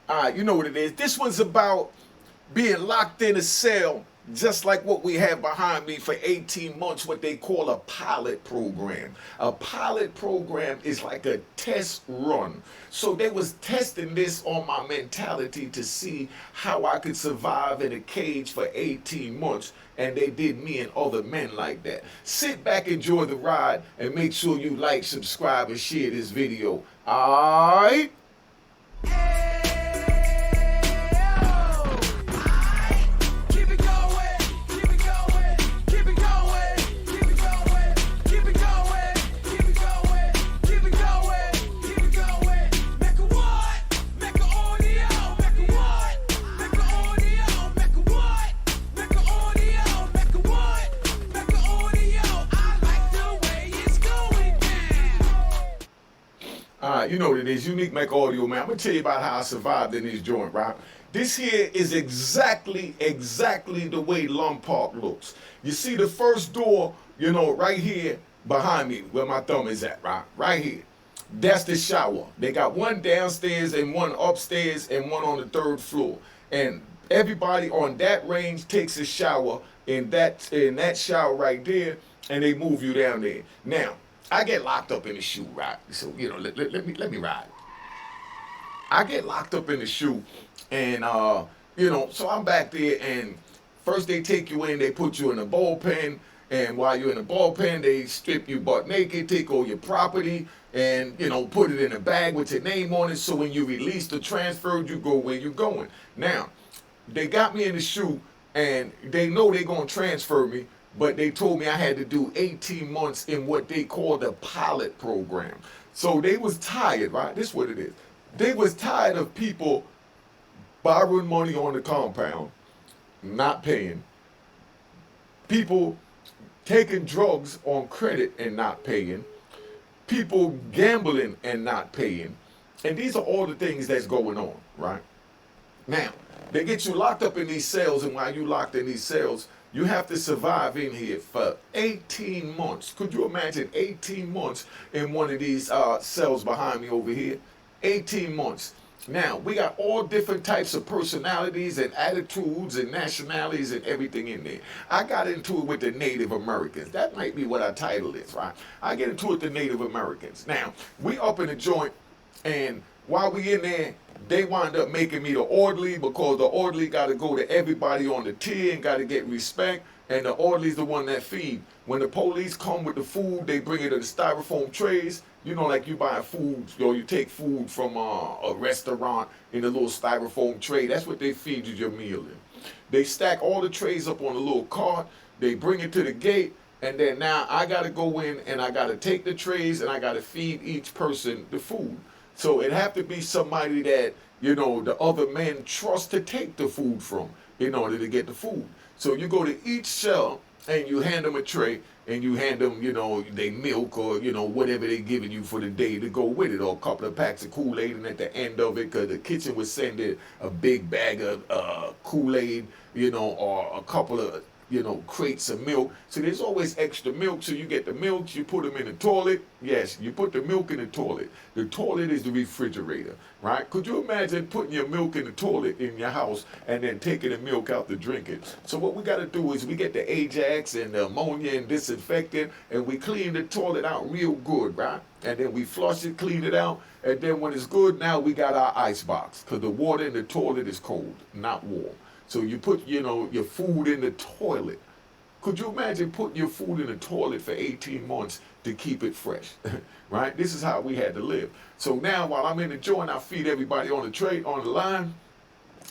You know what it is. This one's about being locked in a cell, just like what we have behind me for 18 months, what they call a pilot program. A pilot program is like a test run. So they was testing this on my mentality to see how I could survive in a cage for 18 months. And they did me and other men like that. Sit back, enjoy the ride, and make sure you like, subscribe, and share this video. Alright? You know what it is, Unique Mecca Audio, man. I'm going to tell you about how I survived in this joint, right? This here is exactly the way Lompoc looks. You see the first door, you know, right here behind me, where my thumb is at, right? Right here. That's the shower. They got one downstairs and one upstairs and one on the third floor. And everybody on that range takes a shower in that shower right there, and they move you down there. Now, I get locked up in the shoe, right? So, you know, let me ride. I get locked up in the shoe, and, you know, so I'm back there, and first they take you in, they put you in a bullpen, and while you're in the bullpen, they strip you butt naked, take all your property, and, you know, put it in a bag with your name on it, so when you release the transfer, you go where you're going. Now, they got me in the shoe, and they know they're going to transfer me, but they told me I had to do 18 months in what they call the pilot program. So they was tired, right? This is what it is. They was tired of people borrowing money on the compound, not paying. People taking drugs on credit and not paying. People gambling and not paying. And these are all the things that's going on, right? Now, they get you locked up in these cells, and while you locked in these cells, you have to survive in here for 18 months. Could you imagine 18 months in one of these cells behind me over here? 18 months. Now, we got all different types of personalities and attitudes and nationalities and everything in there. I got into it with the Native Americans. That might be what our title is, right? I get into it with the Native Americans. Now, we up in the joint, and while we in there, they wind up making me the orderly, because the orderly got to go to everybody on the tier and got to get respect, and the orderly's the one that feed. When the police come with the food, they bring it in the styrofoam trays. You know, like you buy food, you take food from a restaurant in a little styrofoam tray. That's what they feed you your meal in. They stack all the trays up on a little cart. They bring it to the gate, and then now I got to go in and I got to take the trays and I got to feed each person the food. So it have to be somebody that, you know, the other men trust to take the food from in order to get the food. So you go to each cell and you hand them a tray, and you hand them, you know, they milk or, you know, whatever they giving you for the day to go with it, or a couple of packs of Kool-Aid, and at the end of it, because the kitchen would send it a big bag of Kool-Aid, you know, or a couple of, you know, crates of milk. So there's always extra milk. So you get the milk, you put them in the toilet. Yes, you put the milk in the toilet. The toilet is the refrigerator, right? Could you imagine putting your milk in the toilet in your house and then taking the milk out to drink it? So what we got to do is we get the Ajax and the ammonia and disinfectant, and we clean the toilet out real good, right? And then we flush it, clean it out, and then when it's good, now we got our ice box, because the water in the toilet is cold, not warm. So you put, you know, your food in the toilet. Could you imagine putting your food in the toilet for 18 months to keep it fresh, right? This is how we had to live. So now while I'm in the joint, I feed everybody on the tray, on the line.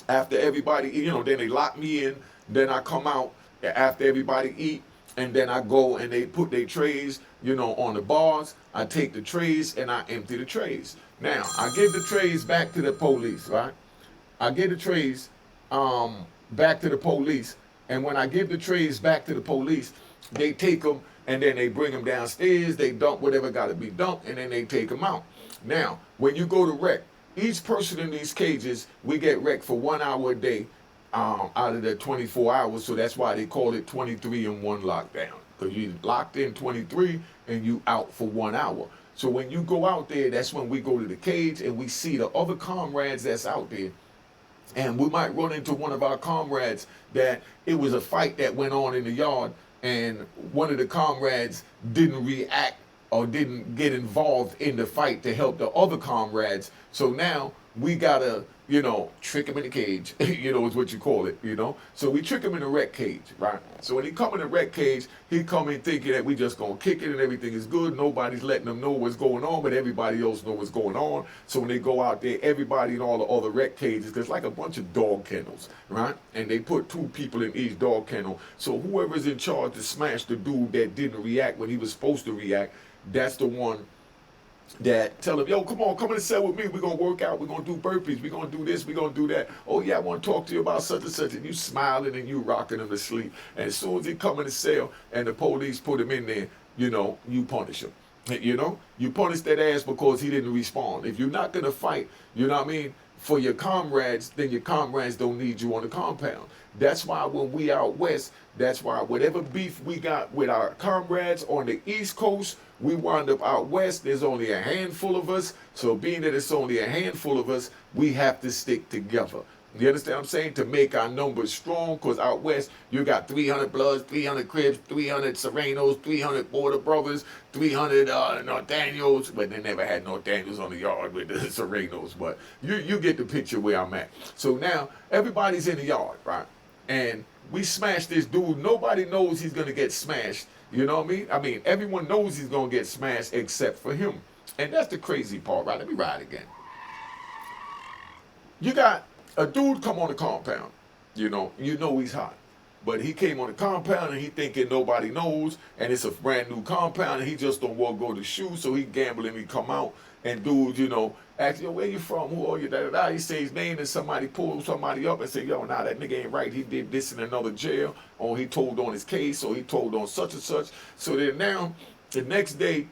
After everybody, you know, then they lock me in. Then I come out after everybody eat, and then I go and they put their trays, you know, on the bars. I take the trays and I empty the trays. Now, I give the trays back to the police, right? I give the trays back to the police, and when I give the trays back to the police, they take them and then they bring them downstairs, they dump whatever got to be dumped, and then they take them out. Now, when you go to rec, each person in these cages, we get rec for 1 hour a day out of the 24 hours, so that's why they call it 23 in 1 lockdown, because you locked in 23 and you out for 1 hour. So when you go out there, that's when we go to the cage and we see the other comrades that's out there. And we might run into one of our comrades that it was a fight that went on in the yard, and one of the comrades didn't react or didn't get involved in the fight to help the other comrades. So now we gotta, trick him in the cage, is what you call it, So we trick him in the rec cage, right? So when he come in the rec cage, he come in thinking that we just gonna kick it and everything is good. Nobody's letting them know what's going on, but everybody else know what's going on. So when they go out there, everybody in all the other rec cages, there's like a bunch of dog kennels, right? And they put 2 people in each dog kennel. So whoever's in charge to smash the dude that didn't react when he was supposed to react, that's the one that tell him, yo, come in the cell with me. We're going to work out. We're going to do burpees. We're going to do this. We're going to do that. Oh, yeah, I want to talk to you about such and such. And you smiling and you rocking him to sleep. And as soon as he come in the cell and the police put him in there, you punish him. You punish that ass because he didn't respond. If you're not going to fight, for your comrades, then your comrades don't need you on the compound. That's why when we out west, that's why whatever beef we got with our comrades on the East Coast, we wind up out west. There's only a handful of us. So being that it's only a handful of us, we have to stick together. You understand what I'm saying? To make our numbers strong, because out west, you got 300 Bloods, 300 Crips, 300 Serenos, 300 Border Brothers, 300 North Daniels, but they never had North Daniels on the yard with the Serenos, but you get the picture where I'm at. So now, everybody's in the yard, right? And we smash this dude. Nobody knows he's going to get smashed. You know what I mean? I mean, everyone knows he's going to get smashed except for him. And that's the crazy part, right? Let me ride again. You got a dude come on the compound, you know he's hot. But he came on the compound and he thinking nobody knows, and it's a brand new compound, and he just don't want to go to shoot, so he gambling, he come out, and dudes, ask, yo, where you from, who are you, da-da-da. He say his name, and somebody pull somebody up and say, yo, nah, that nigga ain't right, he did this in another jail, or he told on his case, or he told on such and such. So then now, the next day,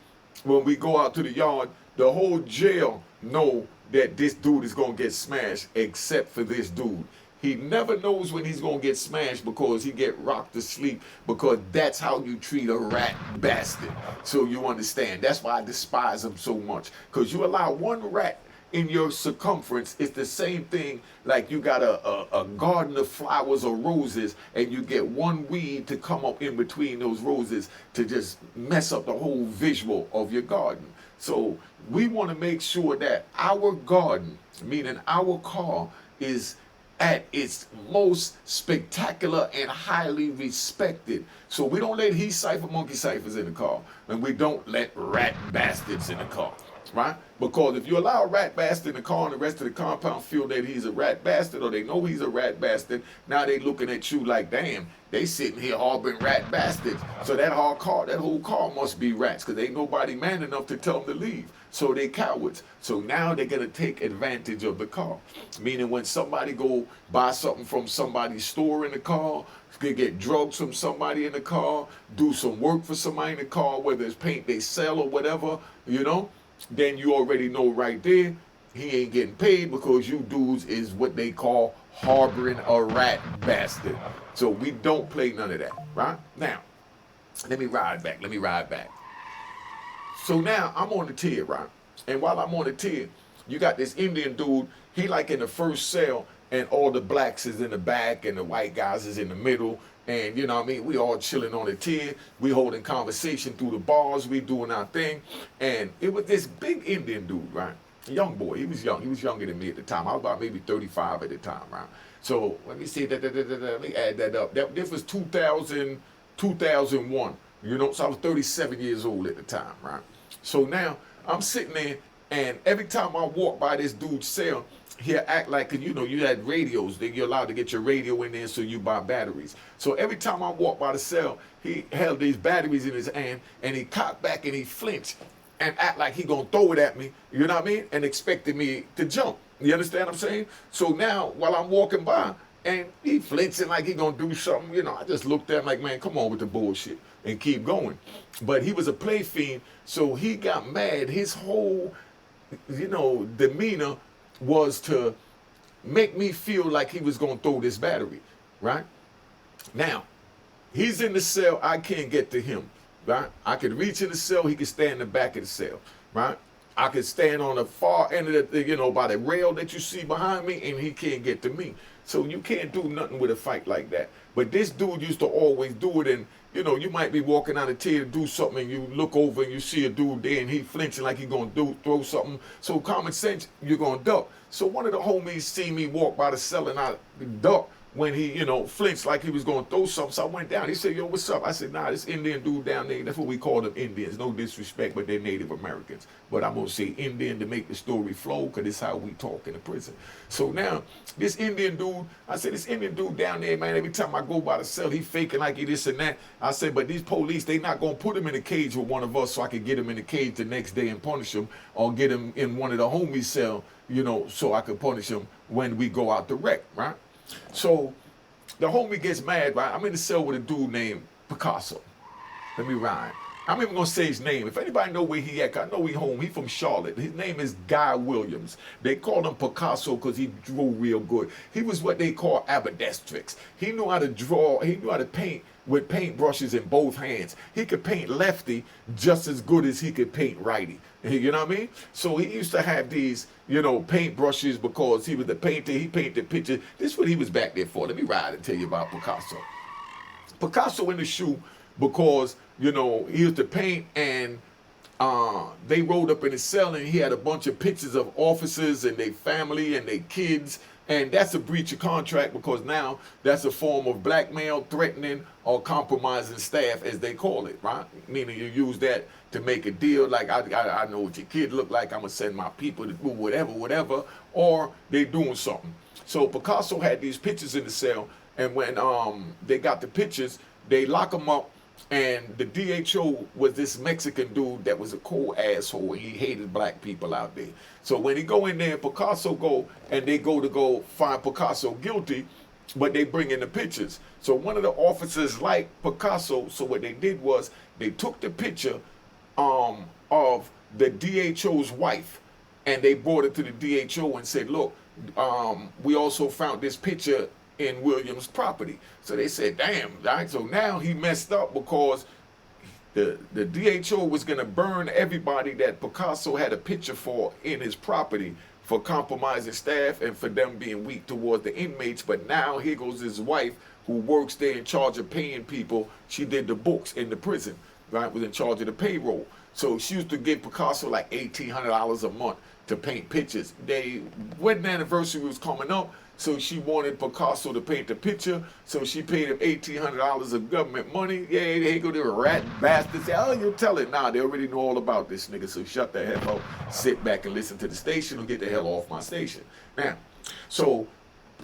when we go out to the yard, the whole jail know that this dude is going to get smashed, except for this dude. He never knows when he's going to get smashed because he get rocked to sleep, because that's how you treat a rat bastard. So you understand. That's why I despise him so much, because you allow one rat in your circumference. It's the same thing like you got a garden of flowers or roses, and you get one weed to come up in between those roses to just mess up the whole visual of your garden. So we want to make sure that our garden, meaning our car, is at its most spectacular and highly respected. So we don't let he cipher monkey ciphers in the car, and we don't let rat bastards in the car, right? Because if you allow a rat bastard in the car and the rest of the compound feel that he's a rat bastard, or they know he's a rat bastard, now they looking at you like, damn, they sitting here harboring rat bastards. So that whole car must be rats, because ain't nobody man enough to tell them to leave. So they cowards. So now they're going to take advantage of the car. Meaning when somebody go buy something from somebody's store in the car, get drugs from somebody in the car, do some work for somebody in the car, whether it's paint they sell or whatever, then you already know right there, he ain't getting paid, because you dudes is what they call harboring a rat bastard. So we don't play none of that, right? Now, let me ride back. So now I'm on the tier, right? And while I'm on the tier, you got this Indian dude, he like in the first cell, and all the blacks is in the back and the white guys is in the middle. And we all chilling on the tier. We holding conversation through the bars. We doing our thing. And it was this big Indian dude, right? A young boy. He was young. He was younger than me at the time. I was about maybe 35 at the time, right? So let me see. Let me add that up. This was 2001. So I was 37 years old at the time, right? So now I'm sitting there, and every time I walk by this dude's cell, he'll act like, you had radios. You're allowed to get your radio in there, so you buy batteries. So every time I walk by the cell, he held these batteries in his hand, and he cocked back and he flinched and act like he gonna throw it at me, and expected me to jump. You understand what I'm saying? So now, while I'm walking by, and he flinching like he gonna do something, I just looked at him like, man, come on with the bullshit, and keep going. But he was a play fiend, so he got mad. His whole, demeanor was to make me feel like he was going to throw this battery, right? Now, he's in the cell. I can't get to him, right? I could reach in the cell. He could stand in the back of the cell. right? I could stand on the far end of the, by the rail that you see behind me, and he can't get to me. So you can't do nothing with a fight like that. But this dude used to always do it, and you might be walking out of tier to do something, and you look over and you see a dude there, and he flinching like he gonna throw something. So common sense, you're gonna duck. So one of the homies see me walk by the cell, and I duck when he, flinched like he was going to throw something. So I went down. He said, yo, what's up? I said, nah, this Indian dude down there, that's what we call them Indians. No disrespect, but they're Native Americans. But I'm going to say Indian to make the story flow, because it's how we talk in the prison. So now, this Indian dude, I said, this Indian dude down there, man, every time I go by the cell, he faking like he this and that. I said, but these police, they not going to put him in a cage with one of us so I could get him in the cage the next day and punish him, or get him in one of the homies' cell, so I could punish him when we go out the wreck, right? So the homie gets mad, right? I'm in the cell with a dude named Picasso. Let me rhyme. I'm even gonna say his name. If anybody know where he at, I know he home. He from Charlotte. His name is Guy Williams. They called him Picasso because he drew real good. He was what they call ambidextrous. He knew how to draw. He knew how to paint with paint brushes in both hands. He could paint lefty just as good as he could paint righty. You know what I mean? So he used to have these, paint brushes because he was the painter. He painted pictures. This is what he was back there for. Let me ride and tell you about Picasso. Picasso in the shoe because, he used to paint, and they rolled up in his cell, and he had a bunch of pictures of officers and their family and their kids. And that's a breach of contract, because now that's a form of blackmail, threatening, or compromising staff, as they call it, right? Meaning you use that to make a deal, like I know what your kid look like, I'm gonna send my people to do whatever, or they doing something. So Picasso had these pictures in the cell, and when they got the pictures, they lock him up. And the DHO was this Mexican dude that was a cold asshole, and he hated black people out there. So when he go in there, Picasso go, and they go find Picasso guilty, but they bring in the pictures. So one of the officers liked Picasso, so what they did was they took the picture of the DHO's wife, and they brought it to the DHO and said, look, we also found this picture in Williams' property. So they said, damn, right? So now he messed up because the DHO was going to burn everybody that Picasso had a picture for in his property for compromising staff and for them being weak towards the inmates. But now here goes his wife, who works there in charge of paying people. She did the books in the prison, right? Was in charge of the payroll. So she used to give Picasso like $1,800 a month to paint pictures. Their wedding anniversary was coming up, so she wanted Picasso to paint the picture, so she paid him $1,800 of government money. Yeah, they go to a rat bastard. Say, oh, you tell it. Nah, they already know all about this nigga, so shut the hell up, sit back and listen to the station, or get the hell off my station. Now, so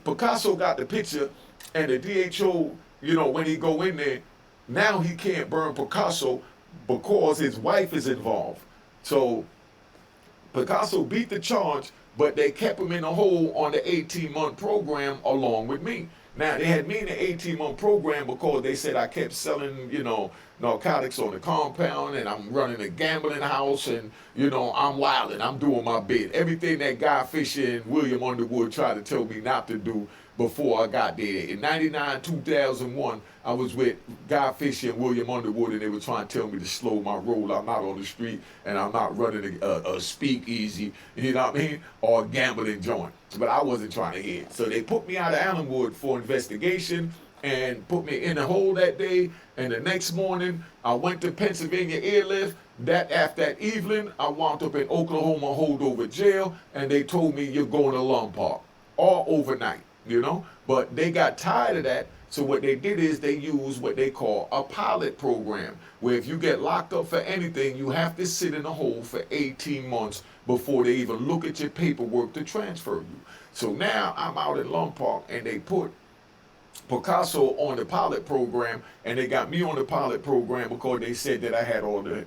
Picasso got the picture, and the DHO, when he go in there, now he can't burn Picasso because his wife is involved. So Picasso beat the charge, but they kept him in a hole on the 18-month program along with me. Now, they had me in the 18-month program because they said I kept selling, narcotics on the compound, and I'm running a gambling house, and, I'm wilding, I'm doing my bit. Everything that Guy Fisher and William Underwood tried to tell me not to do before I got there. In 99, 2001, I was with Guy Fisher and William Underwood, and they were trying to tell me to slow my roll. I'm not on the street, and I'm not running a speakeasy, you know what I mean, or a gambling joint. But I wasn't trying to hear it. So they put me out of Allenwood for investigation and put me in a hole that day. And the next morning, I went to Pennsylvania Airlift. After that evening, I wound up in Oklahoma holdover jail, and they told me, you're going to Lompoc, all overnight. But they got tired of that. So what they did is they used what they call a pilot program, where if you get locked up for anything, you have to sit in a hole for 18 months before they even look at your paperwork to transfer you. So now I'm out in Lompoc, and they put Picasso on the pilot program, and they got me on the pilot program because they said that I had all the,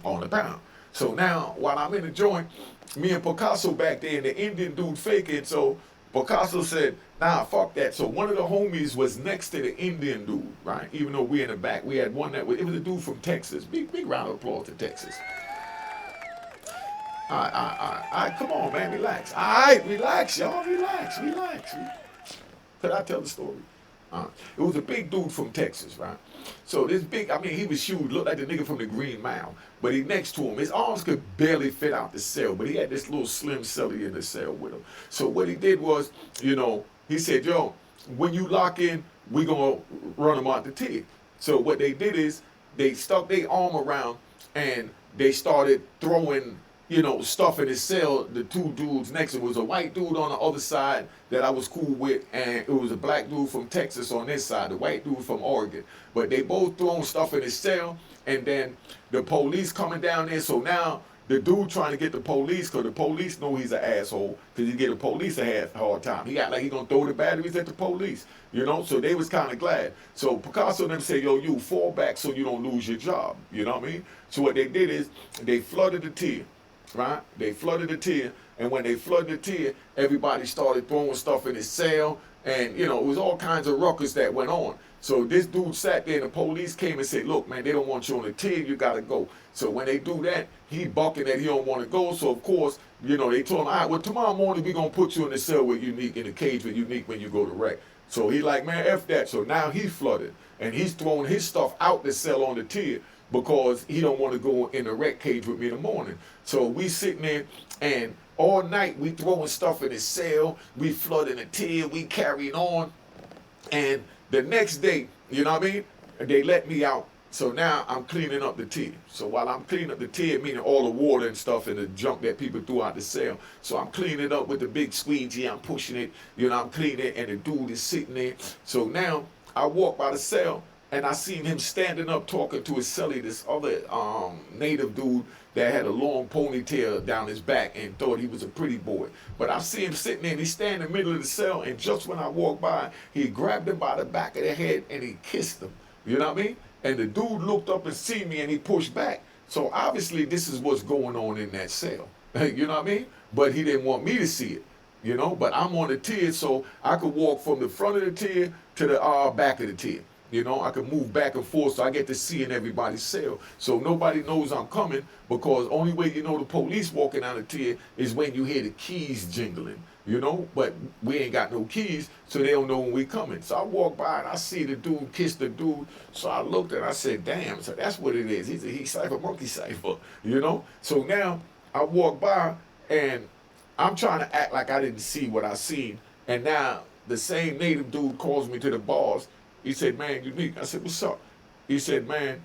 on the pound. So now, while I'm in the joint, me and Picasso back there, and the Indian dude faking, so Picasso said, nah, fuck that. So one of the homies was next to the Indian dude, right? Even though we in the back, we had one it was a dude from Texas. Big round of applause to Texas. All right, come on, man, relax. All right, relax, y'all, relax. Could I tell the story? It was a big dude from Texas, right? So this big, I mean, he was huge, looked like the nigga from the Green Mile. But he next to him, his arms could barely fit out the cell, but he had this little slim celly in the cell with him. So what he did was, he said, yo, when you lock in, we gonna run him out the tier. So what they did is they stuck their arm around and they started throwing, stuff in his cell. The two dudes next to him was a white dude on the other side that I was cool with, and it was a black dude from Texas on this side, the white dude from Oregon. But they both throwing stuff in his cell, and then the police coming down there. So now the dude trying to get the police, because the police know he's an asshole, because he get the police a hard time. He got like he gonna throw the batteries at the police, so they was kind of glad. So Picasso and them say, yo, you fall back so you don't lose your job, you know what I mean? So what they did is they flooded the tier, right? They flooded the tier, and when they flooded the tier, everybody started throwing stuff in his cell, and it was all kinds of ruckus that went on. So this dude sat there, and the police came and said, look, man, they don't want you on the tier, you gotta go. So when they do that, he bucking that he don't want to go. So of course, they told him, all right, well, tomorrow morning we gonna put you in the cell with Unique, in the cage with Unique when you go to rec. So he like, man, F that. So now he flooded, and he's throwing his stuff out the cell on the tier because he don't want to go in the rec cage with me in the morning. So we sitting there, and all night we throwing stuff in his cell, we flooding the tier, we carrying on, and the next day, they let me out. So now I'm cleaning up the tier. So while I'm cleaning up the tier, meaning all the water and stuff and the junk that people threw out the cell. So I'm cleaning it up with the big squeegee, I'm pushing it, I'm cleaning it, and the dude is sitting there. So now I walk by the cell, and I seen him standing up talking to his cellie, this other native dude that had a long ponytail down his back and thought he was a pretty boy. But I see him sitting there, and he's standing in the middle of the cell, and just when I walked by, he grabbed him by the back of the head and he kissed him. You know what I mean? And the dude looked up and see me, and he pushed back. So obviously this is what's going on in that cell. You know what I mean? But he didn't want me to see it. But I'm on the tier, so I could walk from the front of the tier to the back of the tier. I can move back and forth, so I get to see in everybody's cell. So nobody knows I'm coming, because only way the police walking out of tier is when you hear the keys jingling, But we ain't got no keys, so they don't know when we coming. So I walk by and I see the dude kiss the dude. So I looked and I said, damn, so that's what it is. He's a he cipher, monkey cipher, So now I walk by and I'm trying to act like I didn't see what I seen. And now the same native dude calls me to the bars. He said, man, Unique. I said, what's up? He said, man,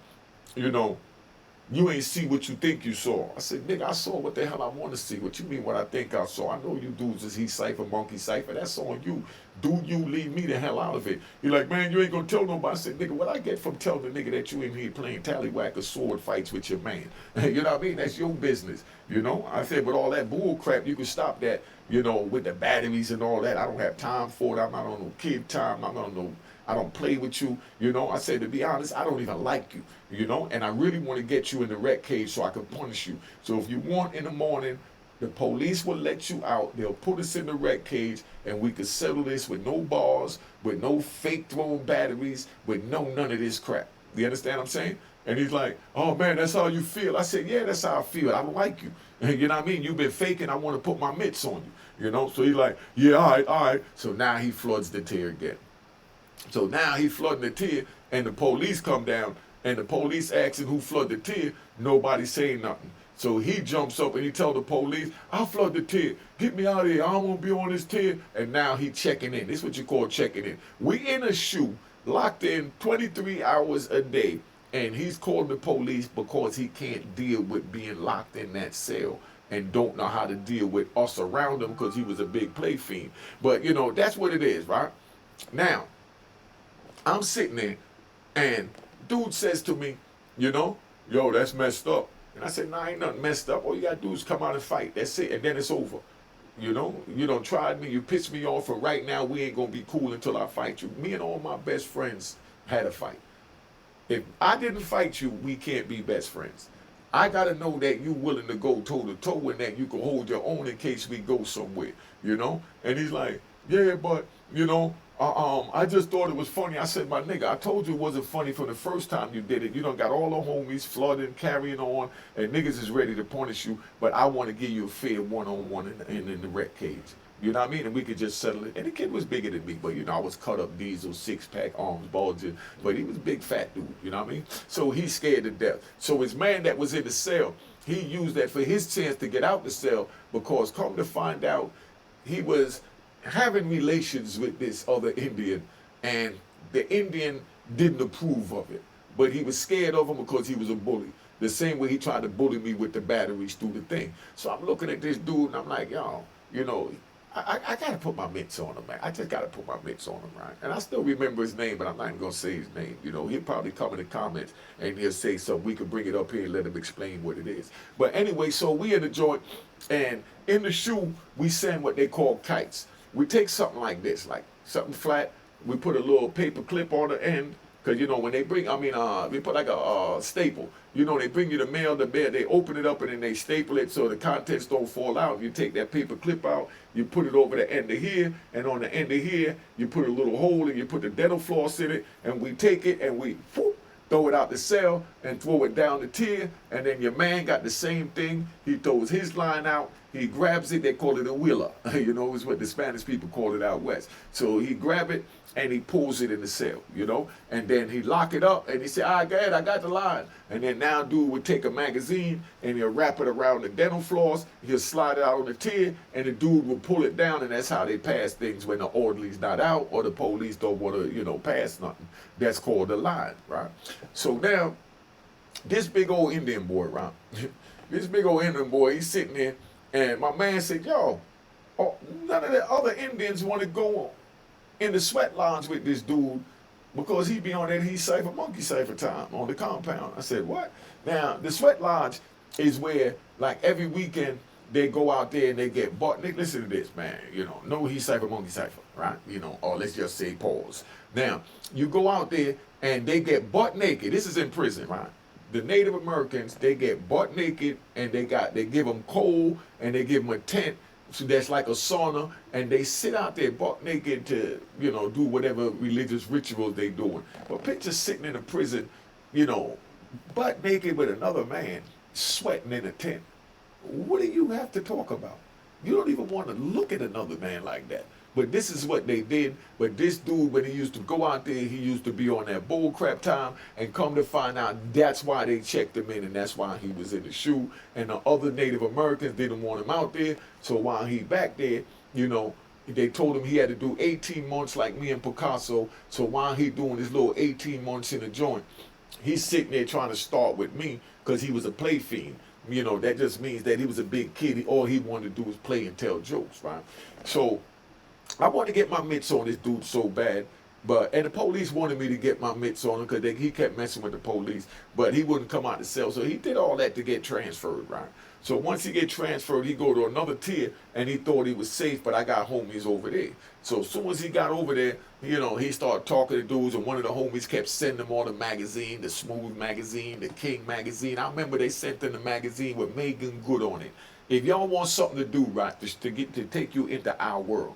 you ain't see what you think you saw. I said, nigga, I saw what the hell I want to see. What you mean what I think I saw? I know you dudes is he cipher, monkey cipher. That's on you. Do you leave me the hell out of it? You're like, man, you ain't gonna tell nobody. I said, nigga, what I get from telling the nigga that you in here playing tallywhack or sword fights with your man? You know what I mean? That's your business. I said, but all that bull crap, you can stop that, with the batteries and all that. I don't have time for it. I'm not on no kid time. I don't play with you, I said, to be honest, I don't even like you, and I really want to get you in the rec cage so I can punish you. So if you want in the morning, the police will let you out. They'll put us in the rec cage, and we could settle this with no bars, with no fake thrown batteries, with none of this crap. You understand what I'm saying? And he's like, oh man, that's how you feel. I said, yeah, that's how I feel. I don't like you. You know what I mean? You've been faking. I want to put my mitts on you, So he's like, yeah, all right. So now he floods the tier again. So now he flooding the tier, and the police come down, and the police asking who flooded the tier. Nobody saying nothing. So he jumps up and he tell the police, I'll flood the tier. Get me out of here. I don't want to be on this tier. And now he checking in. This is what you call checking in. We in a shoe, locked in 23 hours a day, and he's calling the police because he can't deal with being locked in that cell and don't know how to deal with us around him because he was a big play fiend. But, that's what it is, right? Now, I'm sitting there, and dude says to me, yo, that's messed up. And I said, nah, ain't nothing messed up. All you gotta do is come out and fight. That's it, and then it's over. You done tried me, you pissed me off, and right now we ain't gonna be cool until I fight you. Me and all my best friends had a fight. If I didn't fight you, we can't be best friends. I gotta know that you willing to go toe to toe and that you can hold your own in case we go somewhere, And he's like, yeah, but, I just thought it was funny. I said, my nigga, I told you it wasn't funny from the first time you did it. You done got all the homies flooding, carrying on, and niggas is ready to punish you, but I want to give you a fair one-on-one in the rec cage. You know what I mean? And we could just settle it. And the kid was bigger than me, but I was cut up diesel, 6-pack, arms bulging, but he was a big fat dude, you know what I mean? So he's scared to death. So his man that was in the cell, he used that for his chance to get out the cell, because come to find out, he was having relations with this other Indian, and the Indian didn't approve of it. But he was scared of him because he was a bully. The same way he tried to bully me with the batteries through the thing. So I'm looking at this dude and I'm like, yo, I got to put my mitts on him, man. I just got to put my mitts on him, right? And I still remember his name, but I'm not even going to say his name. He'll probably come in the comments and he'll say something. We can bring it up here and let him explain what it is. But anyway, so we in the joint, and in the shoe, we send what they call kites. We take something like this, like something flat. We put a little paper clip on the end. Because, when they bring, we put like a staple. They bring you the mail, they open it up and then they staple it so the contents don't fall out. You take that paper clip out, you put it over the end of here, and on the end of here, you put a little hole and you put the dental floss in it, and we take it and we throw it out the cell and throw it down the tier, and then your man got the same thing. He throws his line out, he grabs it, they call it a wheeler. Is what the Spanish people call it out west. So he grab it and he pulls it in the cell, and then he lock it up and he say, all right, go ahead, I got the line. And then now dude would take a magazine and he'll wrap it around the dental floss, he'll slide it out on the tier, and the dude will pull it down, and that's how they pass things when the orderly's not out or the police don't want to, pass nothing. That's called the line, right? So now, this big old Indian boy, right? This big old Indian boy, he's sitting there, and my man said, yo, none of the other Indians want to go in the sweat lodge with this dude because he be on that he cipher monkey cipher time on the compound. I said, what? Now, the sweat lodge is where, like, every weekend they go out there and they get butt naked. Listen to this, man. No he cipher monkey cipher, right? Or let's just say pause. Now, you go out there and they get butt naked. This is in prison, right? The Native Americans, they get butt naked and they give them coal and they give them a tent. So that's like a sauna, and they sit out there butt naked to, do whatever religious rituals they doing. But picture sitting in a prison, butt naked with another man, sweating in a tent. What do you have to talk about? You don't even want to look at another man like that. But this is what they did. But this dude, when he used to go out there, he used to be on that bull crap time, and come to find out that's why they checked him in, and that's why he was in the shoe. And the other Native Americans didn't want him out there. So while he back there, they told him he had to do 18 months like me and Picasso. So while he doing his little 18 months in the joint, he's sitting there trying to start with me because he was a play fiend. That just means that he was a big kid. All he wanted to do was play and tell jokes, right? So I wanted to get my mitts on this dude so bad, and the police wanted me to get my mitts on him because he kept messing with the police, but he wouldn't come out the cell. So he did all that to get transferred, right? So once he get transferred, he go to another tier, and he thought he was safe, but I got homies over there. So as soon as he got over there, he started talking to dudes, and one of the homies kept sending him all the magazine, the Smooth magazine, the King magazine. I remember they sent him the magazine with Megan Good on it. If y'all want something to do, right, to take you into our world,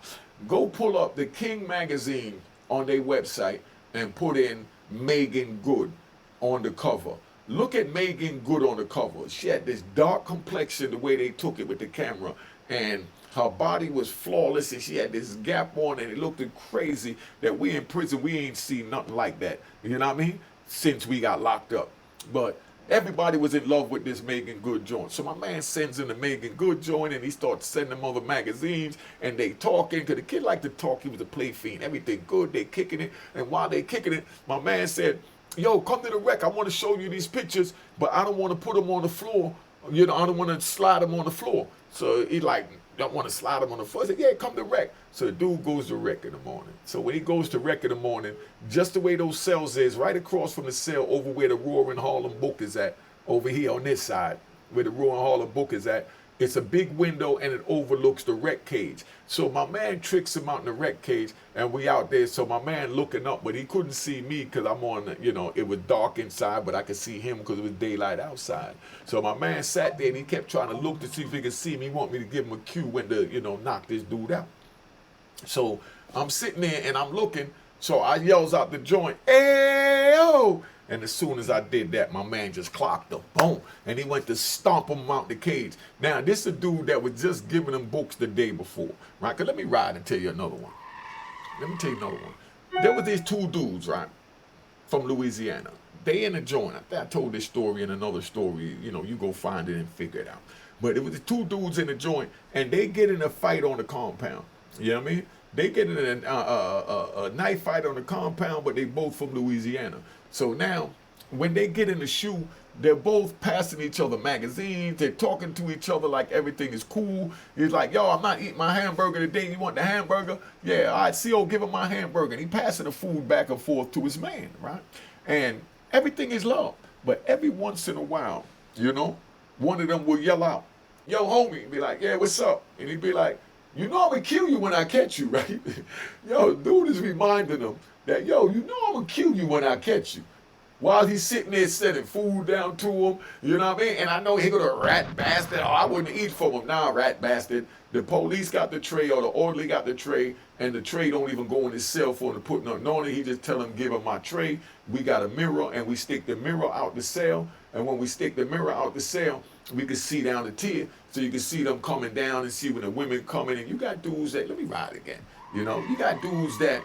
go pull up the King magazine on their website and put in Megan Good on the cover. Look at Megan Good on the cover. She had this dark complexion, the way they took it with the camera, and her body was flawless, and she had this gap on, and it looked crazy that we in prison, we ain't seen nothing like that. You know what I mean? Since we got locked up. But everybody was in love with this Megan Good joint. So my man sends in the Megan Good joint, and he starts sending them other magazines, and they talking, because the kid liked to talk. He was a play fiend. Everything good, they kicking it. And while they kicking it, my man said, yo, come to the rec. I want to show you these pictures, but I don't want to put them on the floor. I don't want to slide them on the floor. So he don't want to slide them on the floor. I said, yeah, come to rec. So the dude goes to rec in the morning. So when he goes to rec in the morning, just the way those cells is, right across from the cell over where the Roaring Harlem Book is at, over here on this side, where the Roaring Harlem Book is at, it's a big window and it overlooks the rec cage. So my man tricks him out in the rec cage, and we out there. So my man looking up, but he couldn't see me because I'm on, it was dark inside, but I could see him because it was daylight outside. So my man sat there and he kept trying to look to see if he could see me. He want me to give him a cue when to, knock this dude out. So I'm sitting there and I'm looking. So I yells out the joint, hey, yo, And as soon as I did that, my man just clocked him. Boom. And he went to stomp him out the cage. Now, this is a dude that was just giving them books the day before. Right? Because let me ride and tell you another one. Let me tell you another one. There were these two dudes, right, from Louisiana. They in a joint. I told this story in another story. You know, you go find it and figure it out. But it was the two dudes in the joint, and they get in a fight on the compound. You know what I mean? They get in a knife fight on the compound, but they both from Louisiana. So now, when they get in the shoe, they're both passing each other magazines. They're talking to each other like everything is cool. He's like, yo, I'm not eating my hamburger today. You want the hamburger? Yeah, all right, CO, give him my hamburger. And he passing the food back and forth to his man, right? And everything is love. But every once in a while, you know, one of them will yell out, yo, homie, and be like, yeah, what's up? And he'd be like, you know I'm going to kill you when I catch you, right? Yo, dude is reminding them that, yo, you know I'm going to kill you when I catch you. While he's sitting there setting food down to him, you know what I mean? And I know he go to rat bastard. Oh, I wouldn't eat from him. Nah, rat bastard. The police got the tray or the orderly got the tray, and the tray don't even go in his cell phone to put nothing on it. He just tell him, give him my tray. We got a mirror, and we stick the mirror out the cell. And when we stick the mirror out the cell, we can see down the tier. So you can see them coming down and see when the women coming. And you got dudes that, let me ride again. You know, you got dudes that,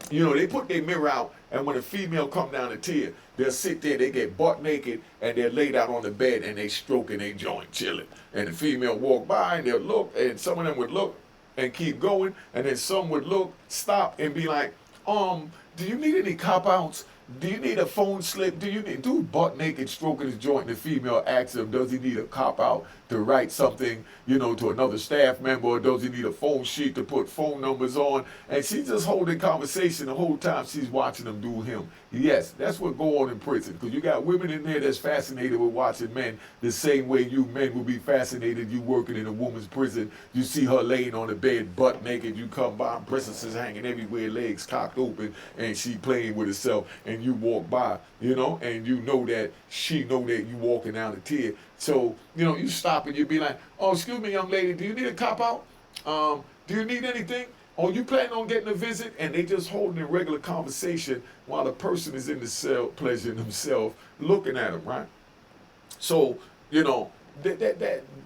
you know, they put their mirror out, and when a female come down the tier, they'll sit there, they get butt naked, and they're laid out on the bed, and they stroking their joint, chilling. And the female walk by, and they'll look, and some of them would look and keep going, and then some would look, stop, and be like, do you need any cop-outs? Do you need a phone slip? Do you need, dude butt naked stroking his joint, and the female asks him, does he need a cop-out to write something, you know, to another staff member, or does he need a phone sheet to put phone numbers on? And she's just holding conversation the whole time she's watching them do him. Yes, that's what go on in prison, because you got women in there that's fascinated with watching men the same way you men will be fascinated you working in a woman's prison. You see her laying on the bed butt naked, you come by, breasts is hanging everywhere, legs cocked open, and she playing with herself, and you walk by, you know, and you know that she know that you walking down the tier. So, you know, you stop and you be like, oh, excuse me, young lady, do you need a cop-out? Do you need anything? Or you planning on getting a visit? And they just holding a regular conversation while the person is in the cell pleasuring themselves, looking at them, right? So, you know,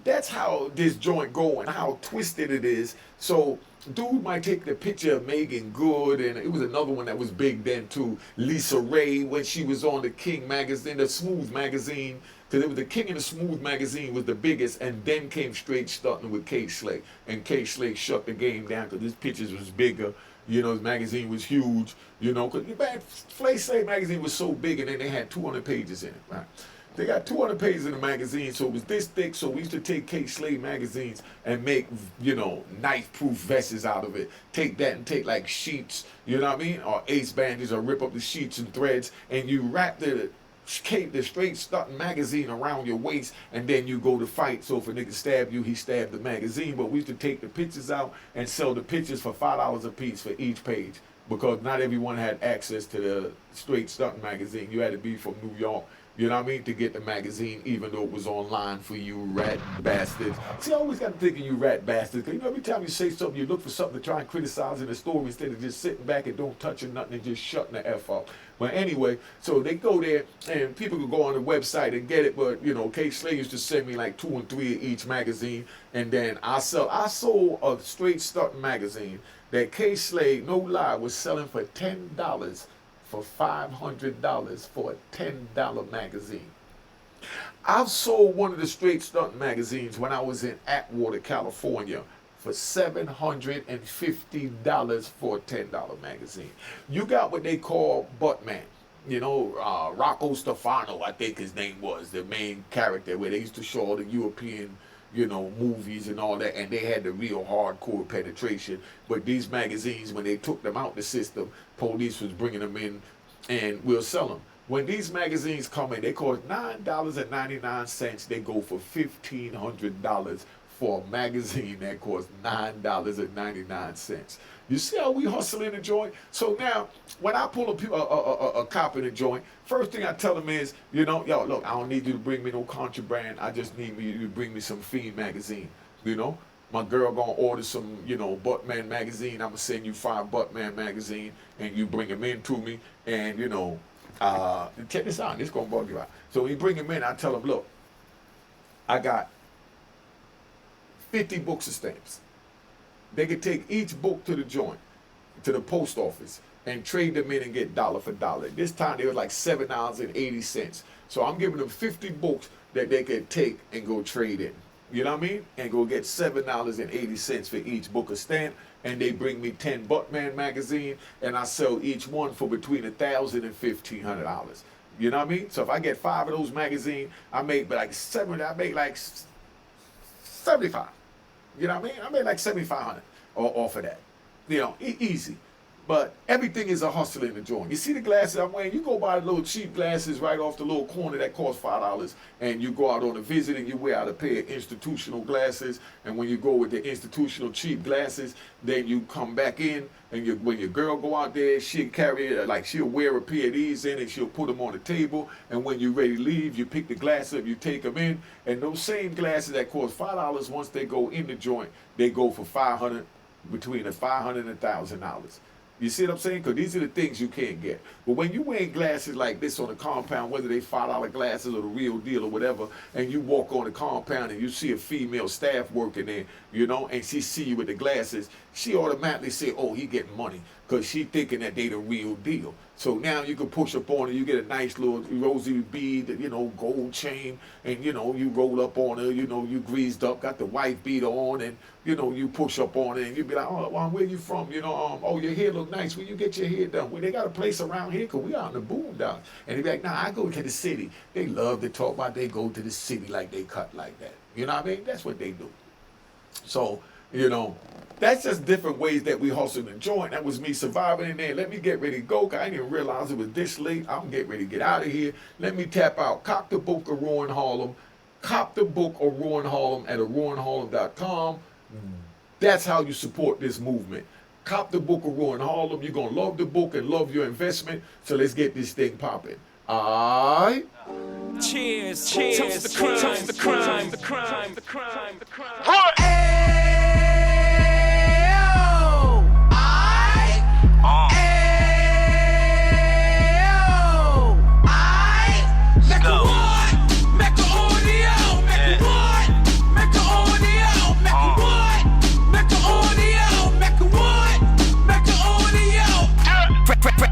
that's how this joint go and how twisted it is. So, dude might take the picture of Megan Good, and it was another one that was big then too, Lisa Ray, when she was on the King magazine, the Smooth magazine, because it was the King and the Smooth magazine was the biggest, and then came Straight Stunting with Kate Slade, and Kate Slade shut the game down because his pictures was bigger, you know, his magazine was huge, you know, because Flay Slade magazine was so big, and then they had 200 pages in it, right? They got 200 pages in the magazine, so it was this thick, so we used to take Kate Slade magazines and make, you know, knife-proof vests out of it. Take that and take, like, sheets, you know what I mean, or ace bandages, or rip up the sheets and threads, and you wrap the Straight Stunting magazine around your waist, and then you go to fight. So if a nigga stab you, he stabbed the magazine. But we used to take the pictures out and sell the pictures for $5 a piece for each page, because not everyone had access to the Straight Stunting magazine. You had to be from New York, you know what I mean, to get the magazine, even though it was online for you rat bastards. See, I always got to think of you rat bastards, because, you know, every time you say something, you look for something to try and criticize in the story instead of just sitting back and don't touching nothing and just shutting the F up. But anyway, so they go there, and people could go on the website and get it, but, you know, Kate Slade used to send me like 2 and 3 of each magazine, and then I sold a Straight Stunting magazine that Kate Slade, no lie, was selling for $10 for $500 for a $10 magazine. I've sold one of the Straight Stunting magazines when I was in Atwater, California, for $750 for a $10 magazine. You got what they call Buttman. You know, Rocco Stefano, I think his name was, the main character, where they used to show all the European, you know, movies and all that, and they had the real hardcore penetration. But these magazines, when they took them out the system, police was bringing them in, and we'll sell them. When these magazines come in, they cost $9.99. They go for $1,500 for a magazine that costs $9.99. You see how we hustle in the joint? So now, when I pull a cop in the joint, first thing I tell them is, you know, yo, look, I don't need you to bring me no contraband. I just need you to bring me some Fiend magazine. You know, my girl gonna order some, you know, Buttman magazine. I'm gonna send you 5 Buttman magazine, and you bring them in to me, and, you know, Check this out. This gonna bug you out. So when you bring him in, I tell him, look, I got 50 books of stamps. They could take each book to the joint, to the post office, and trade them in and get dollar for dollar. This time they were like $7.80. So I'm giving them 50 books that they could take and go trade in. You know what I mean? And go get $7.80 for each book of stamp. And they bring me 10 Buttman magazine, and I sell each one for between $1,000 and $1,500. You know what I mean? So if I get 5 of those magazines, I make like 75. You know what I mean? I made like $7,500 off of that. You know, easy. But everything is a hustle in the joint. You see the glasses I'm wearing? You go buy the little cheap glasses right off the little corner that cost $5, and you go out on a visit and you wear out a pair of institutional glasses. And when you go with the institutional cheap glasses, then you come back in, and when your girl go out there, she'll carry it, like she'll wear a pair of these in and she'll put them on the table. And when you're ready to leave, you pick the glasses up, you take them in. And those same glasses that cost $5, once they go in the joint, they go for $500, between $500 and $1,000. You see what I'm saying? Because these are the things you can't get. But when you wearing glasses like this on the compound, whether they $5 glasses or the real deal or whatever, and you walk on the compound and you see a female staff working there, you know, and she see you with the glasses, she automatically say, oh, he getting money, because she thinking that they the real deal. So now you can push up on her, you get a nice little rosy bead, you know, gold chain, and, you know, you roll up on her, you know, you greased up, got the wife beater on, and, you know, you push up on her, and you be like, oh, well, where you from? You know, oh, your hair look nice. Where you get your hair done? Well, they got a place around here, because we out in the boondocks. And they be like, nah, I go to the city. They love to talk about they go to the city like they cut like that. You know what I mean? That's what they do. So, you know, that's just different ways that we hustle and join. That was me surviving in there. Let me get ready to go, because I didn't even realize it was this late. I'm getting ready to get out of here. Let me tap out. Cop the book of Rowan Harlem. Cop the book of Rowan Harlem at rowanharlem.com. That's how you support this movement. Cop the book of Rowan Harlem. You're going to love the book and love your investment. So let's get this thing popping. All right? Cheers, cheers, toast the crime, toast the crime, the crime, the crime, the crime.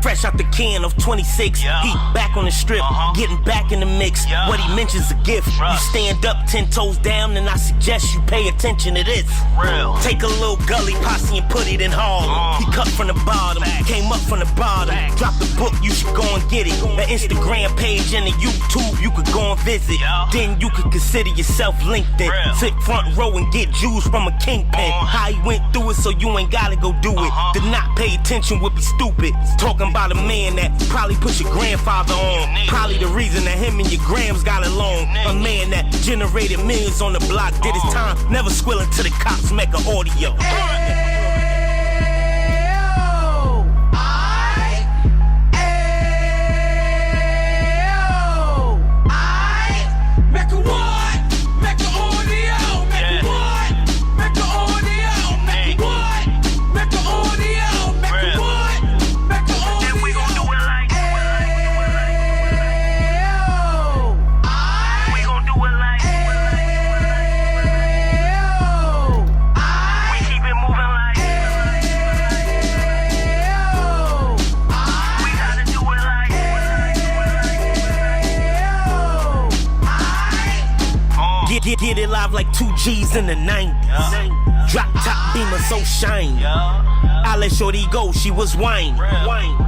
Fresh out the can of 26, he back on the strip, getting back in the mix. What he mentions a gift. You stand up 10 toes down, and I suggest you pay attention to this. Real. Take a little gully posse and put it in Harlem. He cut from the bottom, came up from the bottom. Drop the book, you should go and get it. The Instagram page and the YouTube, you could go and visit. Then you could consider yourself LinkedIn. Sit front row and get Jews from a kingpin. How he went through it, so you ain't gotta go do it. To not pay attention would be stupid. Talking about a man that probably put your grandfather on. Probably the reason that him and your grams got along. A man that generated millions on the block, did his time, never squilling to the cops, Mecca audio. Get it live like 2 G's in the 90s. Drop top beamer so shiny. I let shorty go, she was whining.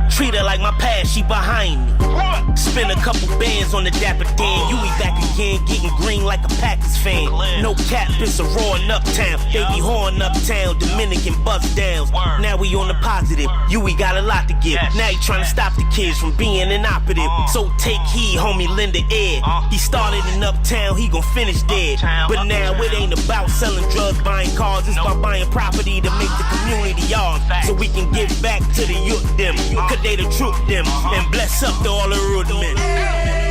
Treat her like my past, she behind me. Spend a couple bands on the Dapper Dan. You be back again, getting green like a Packers fan. No cap, it's a roaring uptown. They be horn uptown, Dominican bust downs. Now we on the positive, we got a lot to give. Now he trying to stop the kids from being inoperative. So take heed, homie, lend an ear. He started in uptown, he gon' finish dead. But now it ain't about selling drugs, buying cars. It's about buying property to make the community ours. So we can give back to the youth them. Cause they the truth them. And bless up to all the road men.